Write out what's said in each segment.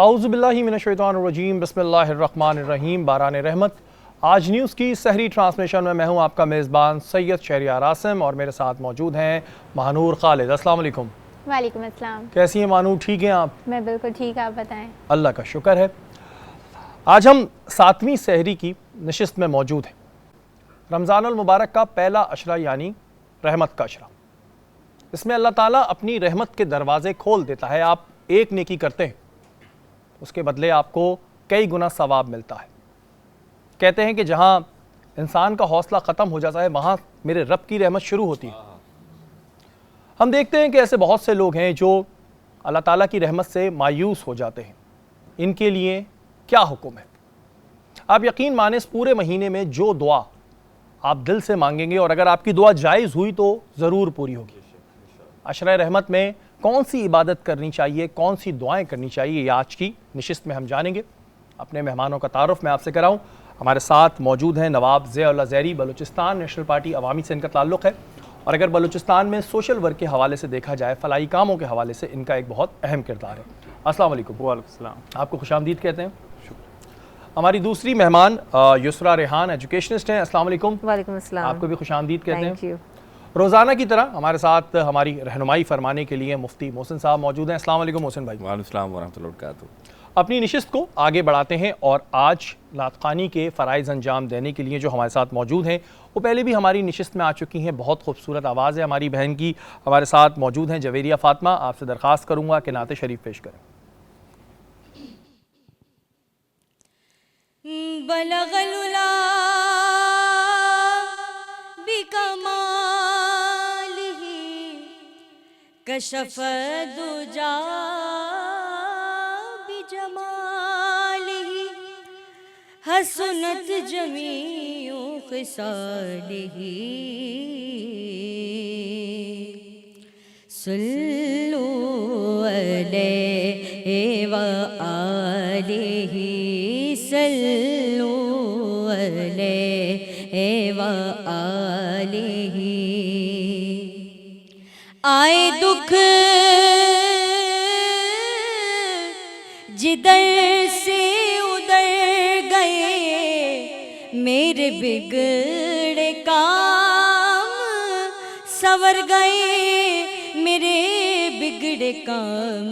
आऊज़ुबिल्लाहि मिनश्शैतानिर्रजीम बिस्मिल्लाहिर्रहमानिर्रहीम। बारान रहमत। आज न्यूज़ की सहरी ट्रांसमिशन में मैं हूँ आपका मेज़बान सैयद शहरियार आसिम और मेरे साथ मौजूद हैं महानूर खालिद। अस्सलाम वालेकुम। वालेकुम अस्सलाम। कैसी हैं महानूर, ठीक हैं आप? मैं बिल्कुल ठीक, आप बताएं। अल्लाह का शुक्र है। आज हम 7वीं सहरी की नशिस्त में मौजूद हैं। रमज़ान अल मुबारक का पहला अशरा यानी रहमत का अशरा। इसमें अल्लाह ताला अपनी रहमत के दरवाज़े खोल देता है। आप एक नेकी करते हैं, उसके बदले आपको कई गुना सवाब मिलता है। कहते हैं कि जहाँ इंसान का हौसला ख़त्म हो जाता है वहाँ मेरे रब की रहमत शुरू होती है। हम देखते हैं कि ऐसे बहुत से लोग हैं जो अल्लाह ताला की रहमत से मायूस हो जाते हैं। इनके लिए क्या हुक्म है? आप यकीन माने इस पूरे महीने में जो दुआ आप दिल से मांगेंगे और अगर आपकी दुआ जायज़ हुई तो ज़रूर पूरी होगी। अशरा रहमत में कौन सी इबादत करनी चाहिए, कौन सी दुआएं करनी चाहिए, ये आज की नशिस्त में हम जानेंगे। अपने मेहमानों का तारुफ मैं आपसे कराऊं। हमारे साथ मौजूद हैं नवाब ज़िया-उल्लाह ज़हरी, बलूचिस्तान नेशनल पार्टी अवामी से इनका ताल्लुक़ है और अगर बलूचिस्तान में सोशल वर्क के हवाले से देखा जाए, फलाही कामों के हवाले से इनका एक बहुत अहम किरदार है। अस्सलाम वालेकुम। वालेकुम सलाम। आपको खुशामदीद कहते हैं। हमारी दूसरी मेहमान युसरा रेहान एजुकेशनिस्ट हैं। अस्सलाम वालेकुम। वालेकुम अस्सलाम। आपको भी खुशामदीद कहते हैं। Thank you. रोज़ाना की तरह हमारे साथ हमारी रहनुमाई फरमाने के लिए मुफ्ती मोहसिन साहब मौजूद हैं। अस्सलाम वालेकुम मोहसिन भाई। वालेकुम सलाम वरहमतुल्लाहि वबरकातुहू। अपनी नशिस्त को आगे बढ़ाते हैं और आज नातखानी के फ़राइज़ अंजाम देने के लिए जो हमारे साथ मौजूद हैं वो पहले भी हमारी नशिस्त में आ चुकी हैं। बहुत खूबसूरत आवाज़ है हमारी बहन की। हमारे साथ मौजूद हैं जवेरिया फ़ातिमा। आपसे दरख्वास्त करूँगा कि नाते शरीफ पेश करें। बलगल उला बिकमालिही कशफ दुजा बिजमालिही हसनत जमीउ खिसालिही सल्लु अलैहि व आलिही सल्लु अलैहि व आलिही। आए दुख जिधर से उधर गए मेरे बिगड़े काम सवर गए मेरे बिगड़े काम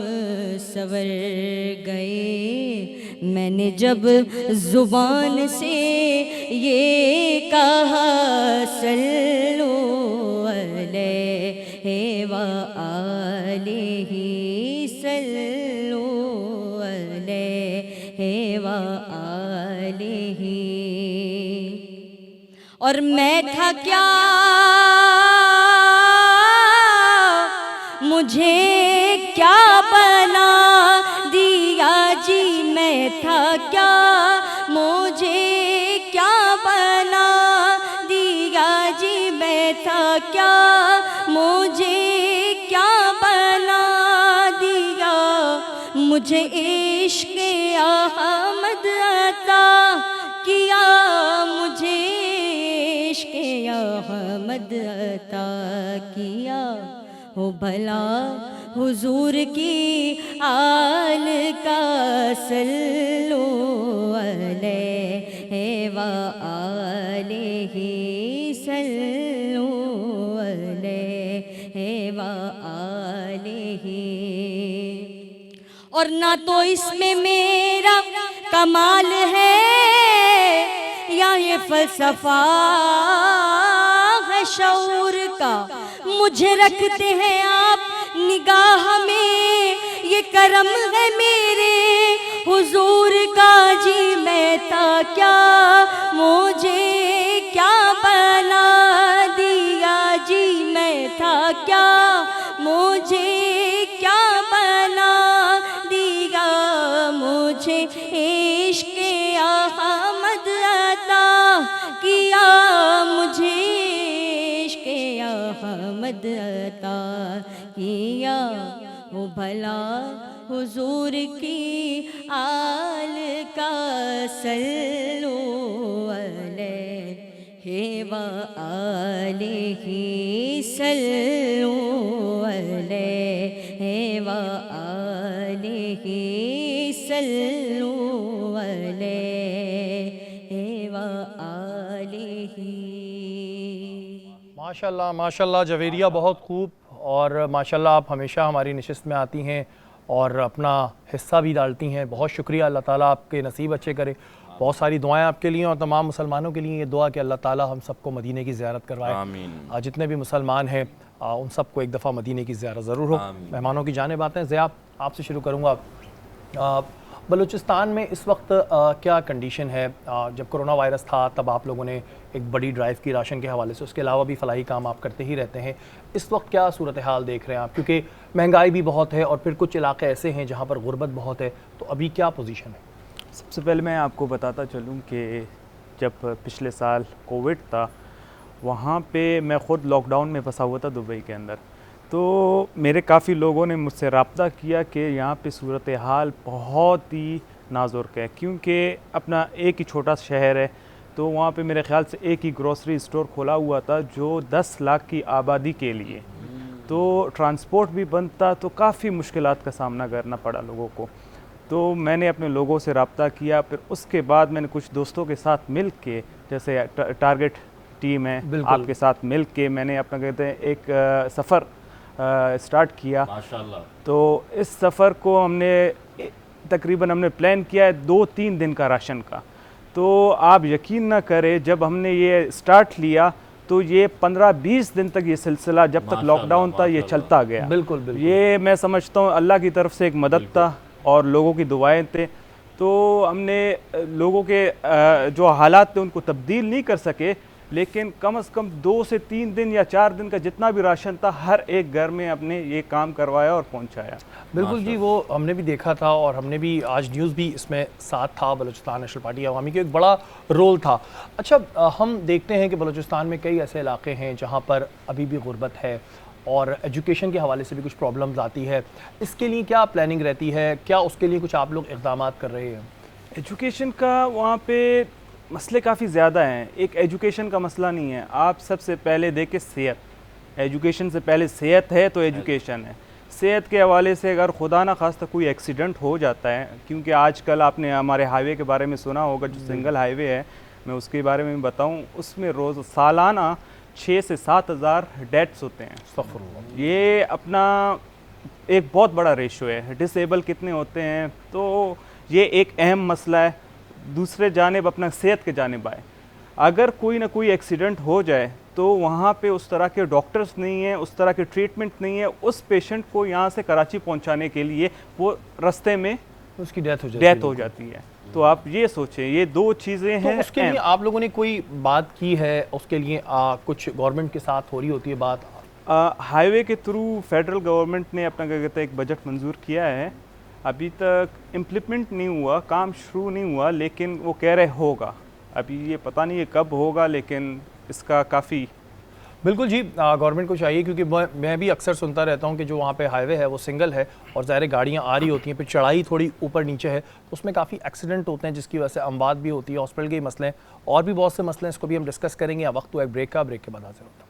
सवर गए। मैंने जब जुबान से ये कहा सल्लु अलैहि व आलिही सल्लु अलैहि व आलिही। और मैं था क्या मुझे क्या बना दिया जी, मैं था क्या मुझे क्या बना दिया जी, मैं था क्या मुझे क्या बना दिया। मुझे इश्क़ अहमद अता किया, मुझे इश्क़ अहमद अता किया। हो भला हुजूर की आल का सल्लु अलैहि व आलिही सल्लु अलैहि व आलिही। और ना तो इसमें मेरा कमाल है या ये फलसफा है शऊर का, मुझे रखते हैं आप निगाह में, ये करम है मेरे हुजूर का जी। मैं था क्या मुझे क्या बना दिया जी, मैं था क्या मुझे क्या बना दिया। मुझे इश्क़ अहमद अता किया, मुझे इश्क़ अहमद अता किया। वो भला हुजूर की आल का सल्लु अलैहि व आलिही सल्लु अलैहि व आलिही माशाल्लाह माशाल्लाह जवेरिया, बहुत खूब। और माशाल्लाह आप हमेशा हमारी नशिस्त में आती हैं और अपना हिस्सा भी डालती हैं। बहुत शुक्रिया, अल्लाह ताला आपके नसीब अच्छे करे। बहुत सारी दुआएं आपके लिए और तमाम मुसलमानों के लिए ये दुआ कि अल्लाह ताला हम सबको मदीने की ज़ियारत करवाए। आमीन। जितने भी मुसलमान हैं उन सबको एक दफ़ा मदीने की ज़ियारत ज़रूर हो। मेहमानों की जानिब आते हैं। ज़िया, आपसे शुरू करूँगा। बलूचिस्तान में इस वक्त क्या कंडीशन है? जब कोरोना वायरस था तब आप लोगों ने एक बड़ी ड्राइव की राशन के हवाले से, उसके अलावा भी फलाही काम आप करते ही रहते हैं। इस वक्त क्या सूरत हाल देख रहे हैं आप? क्योंकि महंगाई भी बहुत है और फिर कुछ इलाके ऐसे हैं जहाँ पर गुर्बत बहुत है, तो अभी क्या पोजीशन है? सबसे पहले मैं आपको बताता चलूँ कि जब पिछले साल कोविड था, वहाँ पे मैं ख़ुद लॉकडाउन में फंसा हुआ था दुबई के अंदर। तो मेरे काफ़ी लोगों ने मुझसे रब्ता किया कि यहाँ पे सूरत हाल बहुत ही नाजुक है, क्योंकि अपना एक ही छोटा शहर है। तो वहाँ पे मेरे ख़्याल से एक ही ग्रोसरी स्टोर खोला हुआ था जो 10 लाख की आबादी के लिए। तो ट्रांसपोर्ट भी बंद था, तो काफ़ी मुश्किलात का सामना करना पड़ा लोगों को। तो मैंने अपने लोगों से रब्ता किया, फिर उसके बाद मैंने कुछ दोस्तों के साथ मिल के, जैसे टारगेट टीम है, आपके साथ मिल के मैंने अपना कहते हैं एक सफ़र स्टार्ट किया। माशाल्लाह। तो इस सफ़र को हमने प्लान किया है 2-3 दिन का राशन का। तो आप यकीन ना करें, जब हमने ये स्टार्ट लिया तो ये 15-20 दिन तक ये सिलसिला, जब तक लॉकडाउन था, ये चलता गया। बिल्कुल बिल्कुल। ये मैं समझता हूँ अल्लाह की तरफ से एक मदद था और लोगों की दुआएं थे। तो हमने लोगों के जो हालात थे उनको तब्दील नहीं कर सके, लेकिन कम से कम 2 से 3 दिन या 4 दिन का जितना भी राशन था हर एक घर में अपने ये काम करवाया और पहुंचाया। बिल्कुल जी, वो हमने भी देखा था और हमने भी आज न्यूज़ भी इसमें साथ था। बलूचिस्तान नेशनल पार्टी अवामी का एक बड़ा रोल था। अच्छा, हम देखते हैं कि बलूचिस्तान में कई ऐसे इलाके हैं जहाँ पर अभी भी गुर्बत है और एजुकेशन के हवाले से भी कुछ प्रॉब्लम्स आती है। इसके लिए क्या प्लानिंग रहती है? क्या उसके लिए कुछ आप लोग इक़दाम कर रहे हैं? एजुकेशन का वहाँ पे मसले काफ़ी ज़्यादा हैं। एक एजुकेशन का मसला नहीं है। आप सबसे पहले देखें सेहत। एजुकेशन से पहले सेहत है तो एजुकेशन है। सेहत के हवाले से अगर खुदा ना खास्ता कोई एक्सीडेंट हो जाता है, क्योंकि आजकल आपने हमारे हाईवे के बारे में सुना होगा, जो सिंगल हाईवे है, मैं उसके बारे में बताऊं, उसमें रोज़ सालाना 6 से 7 हज़ार डेथ्स होते हैं। ये अपना एक बहुत बड़ा रेशो है। डिसेबल कितने होते हैं, तो ये एक अहम मसला है। दूसरे जानिब अपना सेहत के जानिब आए, अगर कोई ना कोई एक्सीडेंट हो जाए तो वहाँ पे उस तरह के डॉक्टर्स नहीं हैं, उस तरह के ट्रीटमेंट नहीं है। उस पेशेंट को यहाँ से कराची पहुँचाने के लिए वो रास्ते में उसकी डेथ हो जाती है। तो आप ये सोचें, ये 2 चीज़ें हैं। तो उसके लिए आप लोगों ने कोई बात की है? उसके लिए कुछ गवर्नमेंट के साथ हो रही होती है बात? हाईवे के थ्रू फेडरल गवर्नमेंट ने अपना क्या कहते हैं एक बजट मंजूर किया है। अभी तक इम्प्लीमेंट नहीं हुआ, काम शुरू नहीं हुआ, लेकिन वो कह रहे होगा। अभी ये पता नहीं है कब होगा, लेकिन इसका काफ़ी बिल्कुल जी, गवर्नमेंट को चाहिए, क्योंकि मैं भी अक्सर सुनता रहता हूँ कि जो वहाँ पे हाईवे है वो सिंगल है और ज़ाहिर गाड़ियाँ आ रही होती हैं, फिर चढ़ाई थोड़ी ऊपर नीचे है, तो उसमें काफ़ी एक्सीडेंट होते हैं, जिसकी वजह से अमवात भी होती है। हॉस्पिटल के मसले और भी बहुत से मसले हैं, इसको भी हम डिस्कस करेंगे। या वक्त हुआ एक ब्रेक का, ब्रेक के बाद हाजिर होता हूँ।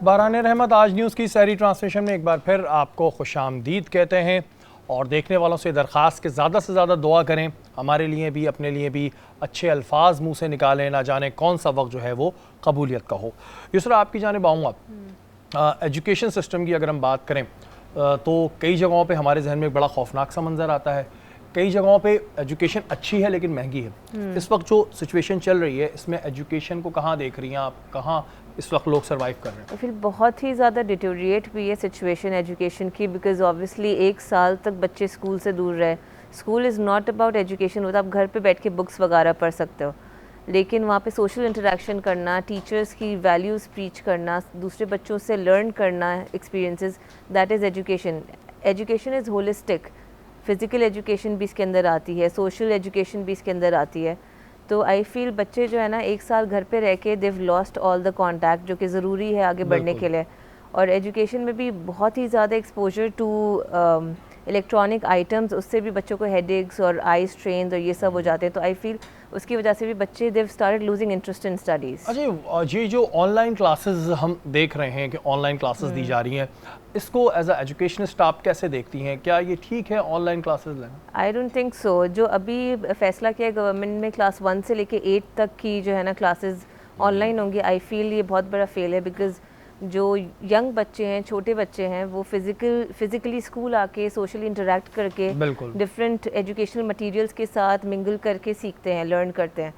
बारान रहमत आज न्यूज़ की सहरी ट्रांसमिशन में एक बार फिर आपको खुशामदीद कहते हैं और देखने वालों से दरख्वास्त कि ज़्यादा से ज़्यादा दुआ करें, हमारे लिए भी, अपने लिए भी। अच्छे अल्फाज मुंह से निकालें, ना जाने कौन सा वक्त जो है वो कबूलियत का हो। युसरा, आपकी जानिब आऊँगा। एजुकेशन सिस्टम की अगर हम बात करें तो कई जगहों पे हमारे जहन में एक बड़ा खौफनाक सा मंजर आता है। कई जगहों पे एजुकेशन अच्छी है लेकिन महंगी है। इस वक्त जो सिचुएशन चल रही है, इसमें एजुकेशन को कहाँ देख रही हैं आप? कहाँ इस वक्त लोग सर्वाइव कर रहे हैं? फिर बहुत ही ज़्यादा डिटोरिएट हुई है सिचुएशन एजुकेशन की, बिकॉज ऑब्वियसली 1 साल तक बच्चे स्कूल से दूर रहे। School is not about education, होता आप घर पे बैठ के बुक्स वगैरह पढ़ सकते हो, लेकिन वहाँ पे सोशल इंटरेक्शन करना, टीचर्स की वैल्यूज़ प्रीच करना, दूसरे बच्चों से लर्न करना experiences, that is education. Education is holistic. Physical education भी इसके अंदर आती है, सोशल एजुकेशन भी इसके अंदर आती है। तो आई फील बच्चे जो है ना 1 साल घर पे रह के देव लॉस्ट ऑल द कॉन्टैक्ट, जो कि ज़रूरी है आगे बढ़ने के लिए। और एजुकेशन में भी बहुत ही ज़्यादा एक्सपोजर टू इलेक्ट्रॉनिक आइटम्स, उससे भी बच्चों को हेडेक्स और आई स्ट्रेन और ये सब हो जाते हैं। तो आई फील उसकी वजह से भी बच्चे they started losing interest in studies. अच्छा, ये जो ऑनलाइन क्लासेस हम देख रहे हैं कि ऑनलाइन क्लासेस दी जा रही हैं, इसको एज अ एजुकेशनिस्ट आप कैसे देखती हैं? क्या ये ठीक है ऑनलाइन क्लासेस लेना? I don't think so. जो अभी फैसला किया है गवर्नमेंट में क्लास 1 से लेके 8 तक की जो है ना क्लासेस ऑनलाइन होंगी, आई फील ये बहुत बड़ा फेल है। बिकॉज जो यंग बच्चे हैं, छोटे बच्चे हैं, वो फिज़िकली स्कूल आके सोशली इंटरेक्ट करके बिल्कुल। डिफरेंट एजुकेशनल मटेरियल्स के साथ मिंगल करके सीखते हैं, लर्न करते हैं।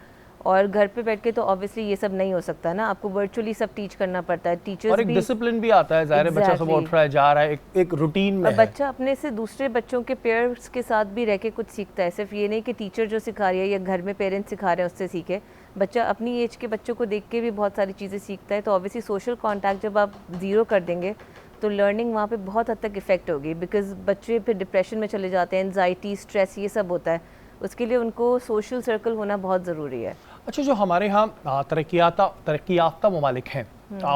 और घर पे बैठ के तो ऑब्वियसली ये सब नहीं हो सकता ना, आपको वर्चुअली सब टीच करना पड़ता है। टीचर्स और एक डिसिप्लिन भी आता है, ज़ाहिर है बच्चा सब उठ रहा है, जा रहा है, एक रूटीन में और है। बच्चा अपने से दूसरे बच्चों के पेयर्स के साथ भी रह के कुछ सीखता है। सिर्फ ये नहीं कि टीचर जो सिखा रही है या घर में पेरेंट्स सिखा रहे हैं उससे सीखे। बच्चा अपनी एज के बच्चों को देख के भी बहुत सारी चीज़ें सीखता है। तो ऑब्वियसली सोशल कांटेक्ट जब आप ज़ीरो कर देंगे तो लर्निंग वहाँ पे बहुत हद तक इफ़ेक्ट होगी। बिकॉज बच्चे फिर डिप्रेशन में चले जाते हैं, एनजाइटी, स्ट्रेस, ये सब होता है। उसके लिए उनको सोशल सर्कल होना बहुत ज़रूरी है। अच्छा, जो हमारे यहाँ तरक्की याफ्ता ममालिक हैं,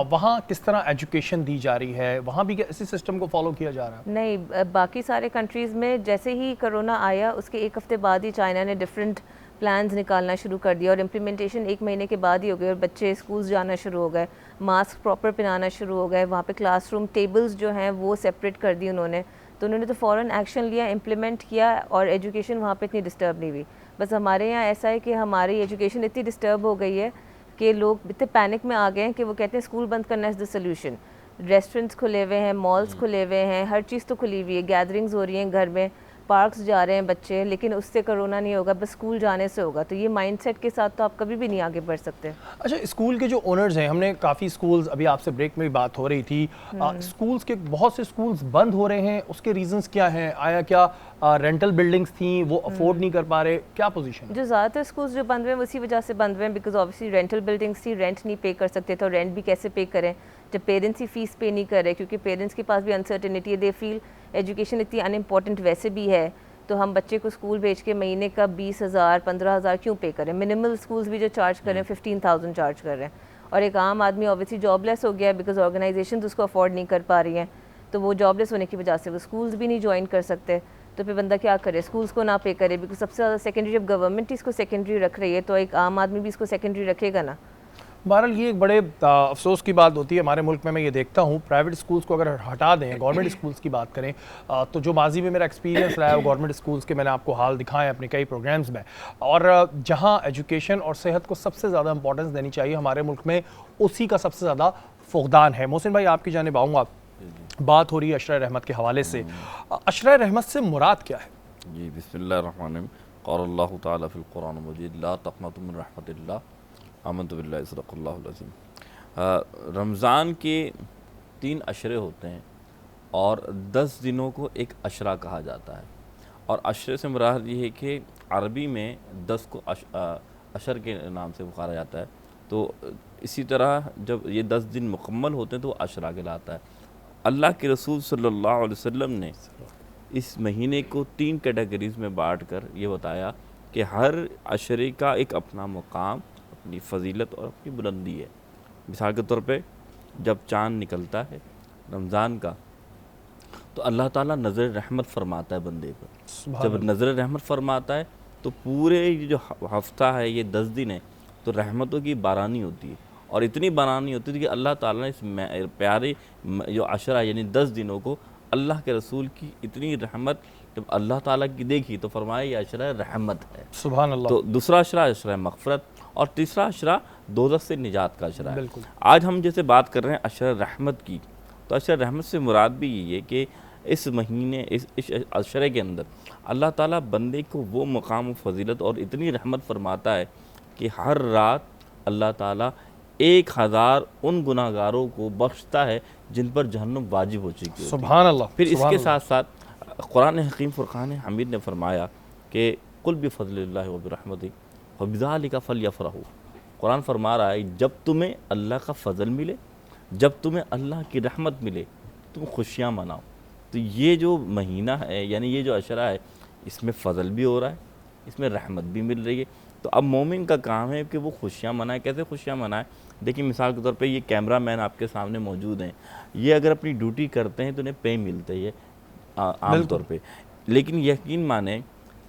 वहाँ किस तरह एजुकेशन दी जा रही है? वहाँ भी क्या इसी सिस्टम को फॉलो किया जा रहा है? नहीं, बाकी सारे कंट्रीज़ में जैसे ही कोरोना आया उसके एक हफ़्ते बाद ही चाइना ने डिफरेंट प्लान्स निकालना शुरू कर दिया और इम्प्लीमेंटेशन 1 महीने के बाद ही हो गई और बच्चे स्कूल जाना शुरू हो गए, मास्क प्रॉपर पहनाना शुरू हो गए। वहाँ पे क्लासरूम टेबल्स जो हैं वो सेपरेट कर दी उन्होंने। तो उन्होंने तो फ़ौरन एक्शन लिया, इम्प्लीमेंट किया और एजुकेशन वहाँ पे इतनी डिस्टर्ब नहीं हुई। बस हमारे यहाँ ऐसा है कि हमारी एजुकेशन इतनी डिस्टर्ब हो गई है कि लोग इतने पैनिक में आ गए हैं कि वो कहते हैं स्कूल बंद करना इज़ द सोल्यूशन। रेस्टोरेंट्स खुले हुए हैं, मॉल्स खुले हुए हैं, हर चीज़ तो खुली हुई है, गैदरिंग्स हो रही हैं घर में, पार्क्स जा रहे हैं बच्चे, लेकिन उससे कोरोना नहीं होगा, बस स्कूल जाने से होगा। तो ये माइंडसेट के साथ तो आप कभी भी नहीं आगे बढ़ सकते। अच्छा, स्कूल के जो ओनर्स हैं, हमने काफ़ी स्कूल्स, अभी आपसे ब्रेक में भी बात हो रही थी, स्कूल्स के बहुत से स्कूल्स बंद हो रहे हैं, उसके रीजंस क्या हैं? आया क्या रेंटल बिल्डिंग्स थी वो अफोर्ड नहीं कर पा रहे, क्या पोजीशन? जो ज़्यादातर स्कूल्स जो बंद हुए हैं उसी वजह से बंद हुए हैं बिकॉज ऑब्वियसली रेंटल बिल्डिंग्स थी, रेंट नहीं पे कर सकते, तो रेंट भी कैसे पे करें जब पेरेंट्स ही फीस पे नहीं कर रहे, क्योंकि पेरेंट्स के पास भी अनसर्टेनिटी है। दे फील एजुकेशन इतनी अनइम्पॉर्टेंट वैसे भी है, तो हम बच्चे को स्कूल भेज के महीने का 20,000 15,000 क्यों पे करें? मिनिमल स्कूल्स भी जो चार्ज कर रहे हैं 15,000 चार्ज कर रहे हैं। और एक आम आदमी ऑब्वियसली जॉबलेस हो गया है बिकॉज ऑर्गेनाइजेशन उसको अफोर्ड नहीं कर पा रही हैं, तो वो जॉबलेस होने की वजह से वो स्कूल्स भी नहीं ज्वाइन कर सकते। तो फिर बंदा क्या करे? स्कूल्स को ना पे करे, बिकॉज सबसे ज़्यादा सेकेंडरी, जब गवर्नमेंट इसको सेकेंडरी रख रही है तो एक आम आदमी भी इसको सेकेंडरी रखेगा ना। बहरहाल ये एक बड़े अफसोस की बात होती है हमारे मुल्क में। मैं ये देखता हूँ प्राइवेट स्कूल्स को अगर हटा दें, गवर्नमेंट स्कूल्स की बात करें, तो जो माजी में मेरा एक्सपीरियंस रहा है वो गवर्नमेंट स्कूल्स के मैंने आपको हाल दिखाए अपने कई प्रोग्राम्स में, और जहाँ एजुकेशन और सेहत को सबसे ज़्यादा इंपॉर्टेंस देनी चाहिए हमारे मुल्क में, उसी का सबसे ज़्यादा फुकदान है। मोहसिन भाई, आपकी जानिब आऊँगा। बात हो रही है अशरा रहमत के हवाले से। अशरा रहमत से मुराद क्या है? जी, बिस्मिल्लाहिर्रहमानिर्रहीम। क़ाल अल्लाहु तआला फ़िल क़ुरानिल मजीद ला तक़नतु मिन रहमतिल्लाह आमनतु बिल्लाहि सदक़ल्लाहुल अज़ीम। रमज़ान के 3 अशरे होते हैं और 10 दिनों को एक अशरा कहा जाता है। और अशरे से मुराद ये है कि अरबी में 10 को अशर के नाम से पुकारा जाता है। तो इसी तरह जब ये 10 दिन मुकम्मल होते हैं तो अशरा कहलाता है। अल्लाह के रसूल सल्लल्लाहु अलैहि वसल्लम ने इस महीने को 3 कैटेगरीज़ में बांट कर ये बताया कि हर अशरे का एक अपना मुकाम, अपनी फ़जीलत और अपनी बुलंदी है। मिसाल के तौर पे जब चाँद निकलता है रमज़ान का तो अल्लाह ताला नज़र रहमत फरमाता है बंदे पर। जब नज़र रहमत फरमाता है तो पूरे जो हफ्ता है, ये 10 दिन है, तो रहमतों की बारानी होती है। और इतनी बारानी होती थी कि अल्लाह ताला ने इस प्यारे जो अशरा यानी 10 दिनों को अल्लाह के रसूल की इतनी रहमत जब अल्लाह ताला की देखी तो फरमाया ये अशरा रहमत है। सुभान अल्लाह। तो दूसरा अशरा अशरा मग़फ़िरत और तीसरा अशरा दोज़ख से निजात का अशरा है। आज हम जैसे बात कर रहे हैं अशरा रहमत की, तो अशरा रहमत से मुराद भी ये है कि इस महीने इस अशरे के अंदर अल्लाह ताला बंदे को वो मकाम फ़जीलत और इतनी रहमत फरमाता है कि हर रात अल्लाह ताला 1000 उन गुनाहगारों को बख्शता है जिन पर जहन्नुम वाजिब हो चुकी है। सुभान अल्लाह। फिर इसके साथ साथ कुरान हकीम फ़ुरक़ान हमीद ने फरमाया कि कुल बिफ़ज़लिल्लाहि व बिरहमतिही व बिज़ालिका फ़लयफ़रहू। कुरान फरमा रहा है जब तुम्हें अल्लाह का फ़ज़ल मिले, जब तुम्हें अल्लाह की रहमत मिले, तुम खुशियाँ मनाओ। तो ये जो महीना है यानी ये जो अशरा है, इसमें फ़ज़ल भी हो रहा है, इसमें रहमत भी मिल रही है। तो अब मोमिन का काम है कि वो खुशियाँ मनाए। कैसे खुशियाँ मनाए? देखिए, मिसाल के तौर पे ये कैमरा मैन आपके सामने मौजूद हैं, ये अगर अपनी ड्यूटी करते हैं तो उन्हें पे मिलता है। आम तौर पे। लेकिन यकीन माने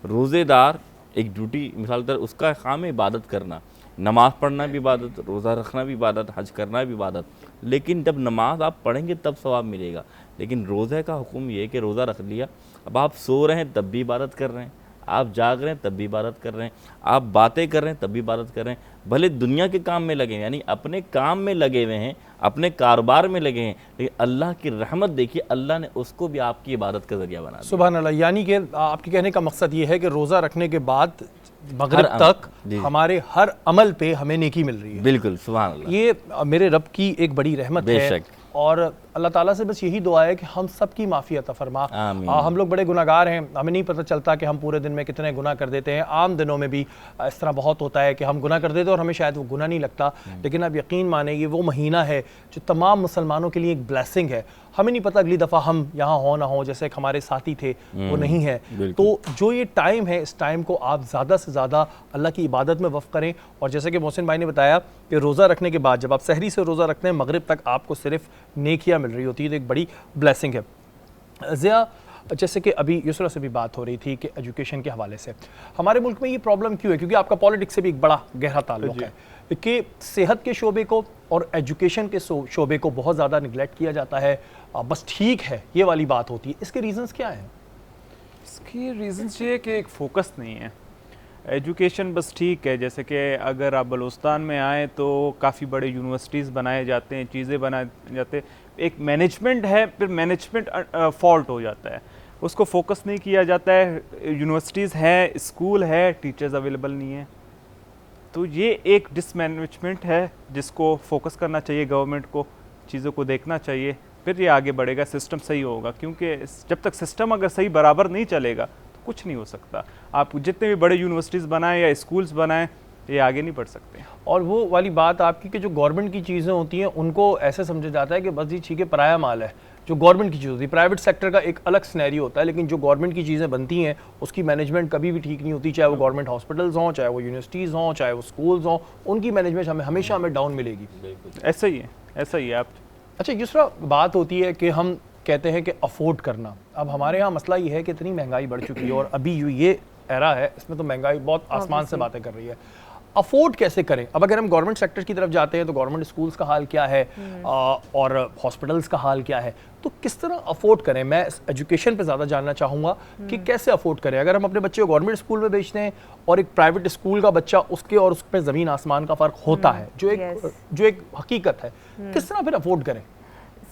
रोज़ेदार एक ड्यूटी मिसाल तर उसका काम है इबादत करना, नमाज़ पढ़ना भी इबादत, रोज़ा रखना भी इबादत, हज करना भी इबादत। लेकिन जब नमाज आप पढ़ेंगे तब सवाब मिलेगा। लेकिन रोज़े का हुक्म ये है कि रोज़ा रख लिया, अब आप सो रहे हैं तब भी इबादत कर रहे हैं, आप जाग रहे हैं तब भी इबादत कर रहे हैं, आप बातें कर रहे हैं तब भी इबादत कर रहे हैं, भले दुनिया के काम में लगे हैं, यानी अपने काम में लगे हुए हैं, अपने कारोबार में लगे हैं, लेकिन अल्लाह की रहमत देखिए, अल्लाह ने उसको भी आपकी इबादत का ज़रिया बना दिया। सुभान अल्लाह। यानी कि आपके कहने का मकसद ये है कि रोज़ा रखने के बाद मगरिब तक हमारे हर अमल पे हमें नेकी मिल रही है। बिल्कुल, सुभान अल्लाह। ये मेरे रब की एक बड़ी रहमत है बेशक। और अल्लाह ताला से बस यही दुआ है कि हम सब की माफ़ी अता फरमा। हम लोग बड़े गुनाहगार हैं, हमें नहीं पता चलता कि हम पूरे दिन में कितने गुनाह कर देते हैं। आम दिनों में भी इस तरह बहुत होता है कि हम गुनाह कर देते हैं और हमें शायद वो गुनाह नहीं लगता। लेकिन अब यकीन माने ये वो महीना है जो तमाम मुसलमानों के लिए एक ब्लेसिंग है। हमें नहीं पता अगली दफ़ा हम यहाँ हो ना हो, जैसे एक हमारे साथी थे वो नहीं है, तो जो ये टाइम है इस टाइम को आप ज़्यादा से ज़्यादा अल्लाह की इबादत में वफ़ करें। और जैसे कि मोहसिन भाई ने बताया कि रोज़ा रखने के बाद जब आप सहरी से रोज़ा रखते हैं मगरिब तक आपको सिर्फ नेकियां मिल रही होती है, तो एक बड़ी ब्लेसिंग है। ज़िया, जैसे कि अभी युसरा से भी बात हो रही थी कि एजुकेशन के हवाले से हमारे मुल्क में ये प्रॉब्लम क्यों है, क्योंकि आपका पॉलिटिक्स से भी एक बड़ा गहरा ताल्लुक है कि सेहत के शोबे को और एजुकेशन के शोबे को बहुत ज़्यादा निगलेक्ट किया जाता है। बस ठीक है ये वाली बात होती है, इसके रीजंस क्या हैं? इसकी रीजंस ये है कि एक फोकस नहीं है। एजुकेशन बस ठीक है, जैसे कि अगर आप बलूचिस्तान में आए तो काफ़ी बड़े यूनिवर्सिटीज़ बनाए जाते हैं, चीज़ें बनाए जाते हैं, एक मैनेजमेंट है, फिर मैनेजमेंट फॉल्ट हो जाता है, उसको फोकस नहीं किया जाता है। यूनिवर्सिटीज़ हैं, स्कूल है, टीचर्स अवेलेबल नहीं है, तो ये एक डिसमैनेजमेंट है जिसको फोकस करना चाहिए गवर्नमेंट को, चीज़ों को देखना चाहिए, फिर ये आगे बढ़ेगा, सिस्टम सही होगा। क्योंकि जब तक सिस्टम अगर सही बराबर नहीं चलेगा तो कुछ नहीं हो सकता। आप जितने भी बड़े यूनिवर्सिटीज़ बनाएं या स्कूल्स बनाएं, ये आगे नहीं बढ़ सकते। और वो वाली बात आपकी कि जो गवर्नमेंट की चीज़ें होती हैं उनको ऐसे समझा जाता है कि बस ये ठीक है पराया माल है। जो गवर्नमेंट की चीज़ होती है, प्राइवेट सेक्टर का एक अलग सिनेरियो होता है, लेकिन जो गवर्नमेंट की चीज़ें बनती हैं उसकी मैनेजमेंट कभी भी ठीक नहीं होती, चाहे वो गवर्नमेंट हॉस्पिटल्स हों, चाहे वो यूनिवर्सिटीज़ हों, चाहे वो स्कूल्स हों, उनकी मैनेजमेंट हमेशा हमें डाउन मिलेगी। ऐसा ही है, ऐसा ही है। आप अच्छा दूसरा बात होती है कि हम कहते हैं कि अफोर्ड करना। अब हमारे यहाँ मसला ये है कि इतनी महंगाई बढ़ चुकी है और अभी ये एरा है इसमें तो महंगाई बहुत आसमान से बातें कर रही है। अफोर्ड कैसे करें? अब अगर हम गवर्नमेंट सेक्टर की तरफ जाते हैं तो गवर्नमेंट स्कूल्स का हाल क्या है और हॉस्पिटल्स का हाल क्या है, तो किस तरह अफोर्ड करें? मैं एजुकेशन पे ज़्यादा जानना चाहूँगा कि कैसे अफोर्ड करें। अगर हम अपने बच्चे को गवर्नमेंट स्कूल में भेजते हैं और एक प्राइवेट स्कूल का बच्चा, उसके और उसमें ज़मीन आसमान का फ़र्क होता है, जो एक हकीकत है, किस तरह फिर अफोर्ड करें?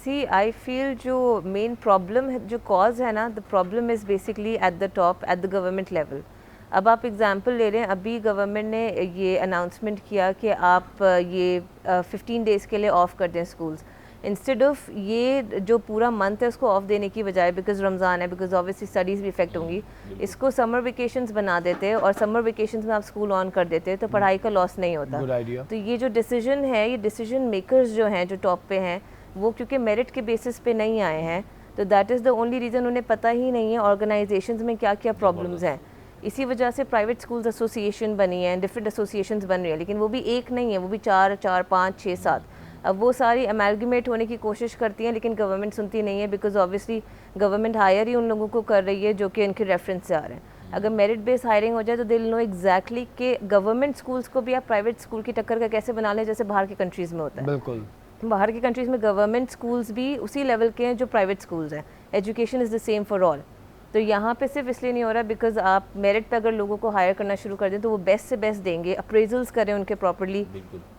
सी आई फील जो मेन प्रॉब्लम है, जो कॉज है ना, the problem is basically at the top, at the government level. अब आप एग्जांपल ले रहे हैं, अभी गवर्नमेंट ने ये अनाउंसमेंट किया कि आप ये 15 डेज़ के लिए ऑफ़ कर दें स्कूल्स, इंस्टेड ऑफ ये जो पूरा मंथ है उसको ऑफ देने की बजाय, बिकॉज रमज़ान है, बिकॉज ऑब्वियसली स्टडीज़ भी इफेक्ट होंगी, इसको समर वेकेशंस बना देते और समर वेकेशंस में आप स्कूल ऑन कर देते तो पढ़ाई का लॉस नहीं होता। तो ये जो डिसीजन है, ये डिसीजन मेकर्स जो हैं, जो टॉप पे हैं, वो क्योंकि मेरिट के बेसिस पे नहीं आए हैं, तो that is the only reason. उन्हें पता ही नहीं है ऑर्गेनाइजेशंस में क्या क्या प्रॉब्लम्स हैं। इसी वजह से प्राइवेट स्कूल्स एसोसिएशन बनी है, डिफरेंट एसोसिएशंस बन रही है, लेकिन वो भी एक नहीं है, वो भी 4, 5, 6, 7। अब वो सारी अमेलगमेट होने की कोशिश करती हैं, लेकिन गवर्नमेंट सुनती नहीं है, बिकॉज ऑब्वियसली गवर्नमेंट हायर ही उन लोगों को कर रही है जो कि इनके रेफरेंस से आ रहे हैं। अगर मेरिट बेस्ड हायरिंग हो जाए तो दे नो एग्जैक्टली कि गवर्नमेंट स्कूल्स को भी आप प्राइवेट स्कूल की टक्कर का कैसे बना लें, जैसे बाहर की कंट्रीज़ में होता है। बिल्कुल, बाहर की कंट्रीज़ में गवर्नमेंट स्कूल्स भी उसी लेवल के हैं जो प्राइवेट स्कूल्स हैं, education is the same for all. तो यहाँ पे सिर्फ इसलिए नहीं हो रहा बिकॉज आप मेरिट पे अगर लोगों को हायर करना शुरू कर दें तो वो बेस्ट से बेस्ट देंगे, अप्रेजल्स करें उनके प्रॉपर्ली,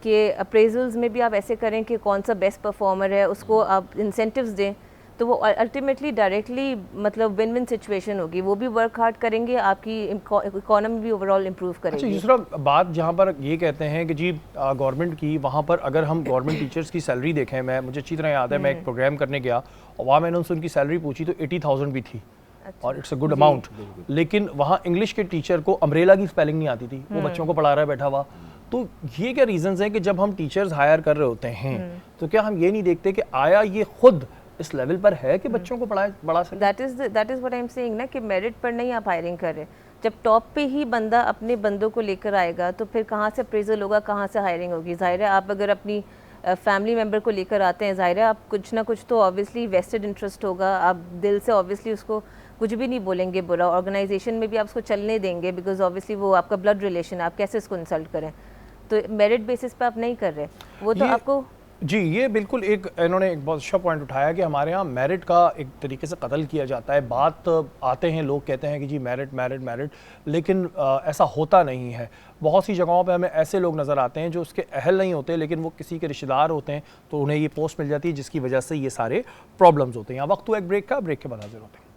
कि अप्रेजल्स में भी आप ऐसे करें कि कौन सा बेस्ट परफॉर्मर है उसको आप इंसेंटिव्स दें, तो वो अल्टीमेटली डायरेक्टली मतलब विन विन सिचुएशन होगी। वो भी वर्क हार्ड करेंगे, आपकी इकोनॉमी भी ओवरऑल इम्प्रूव करेगी। अच्छा दूसरा बात जहाँ पर ये कहते हैं कि जी गवर्नमेंट की वहाँ पर अगर हम गवर्नमेंट टीचर्स की सैलरी देखें, मैं मुझे अच्छी तरह याद है मैं एक प्रोग्राम करने गया और वहाँ मैंने उनसे उनकी सैलरी पूछी तो 80,000 भी थी। अच्छा। और इट्स अ गुड अमाउंट, लेकिन वहाँ इंग्लिश के टीचर को अम्ब्रेला की स्पेलिंग नहीं आती थी, वो बच्चों को पढ़ा रहा है बैठा हुआ। तो ये क्या रीजंस हैं कि जब हम टीचर्स हायर कर रहे होते हैं तो क्या हम ये नहीं देखते कि आया ये खुद इस लेवल पर है कि बच्चों को पढ़ा सके? That is what I am saying ना, कि मेरिट पर नहीं आप हायरिंग कर रहे। जब टॉप पे ही बंदा अपने बंदों को लेकर आएगा तो फिर कहाँ से अप्रेजल होगा, कहाँ से हायरिंग होगी? जाहिर है आप अगर अपनी फैमिली मेम्बर को लेकर आते हैं, ज़ाहिर है आप कुछ ना कुछ तो ऑब्वियसली वेस्टेड इंटरेस्ट होगा, आप दिल से ऑब्वियसली उसको कुछ भी नहीं बोलेंगे बुरा, ऑर्गेनाइजेशन में भी आप उसको चलने देंगे बिकॉज ऑब्वियसली वो आपका ब्लड रिलेशन है, आप कैसे उसको इंसल्ट करें, तो मेरिट बेसिस पे आप नहीं कर रहे, वो तो आपको जी, ये बिल्कुल एक इन्होंने एक बहुत अच्छा पॉइंट उठाया कि हमारे यहाँ मेरिट का एक तरीके से कत्ल किया जाता है। बात आते हैं लोग कहते हैं कि जी मेरिट मेरिट मेरिट, लेकिन ऐसा होता नहीं है। बहुत सी जगहों पे हमें ऐसे लोग नज़र आते हैं जो उसके अहल नहीं होते, लेकिन वो किसी के रिश्तेदार होते हैं, तो उन्हें ये पोस्ट मिल जाती है जिसकी वजह से ये सारे प्रॉब्लम्स होते हैं। यहाँ वक्त हुआ एक ब्रेक का, ब्रेक के बाद हाजिर होते हैं।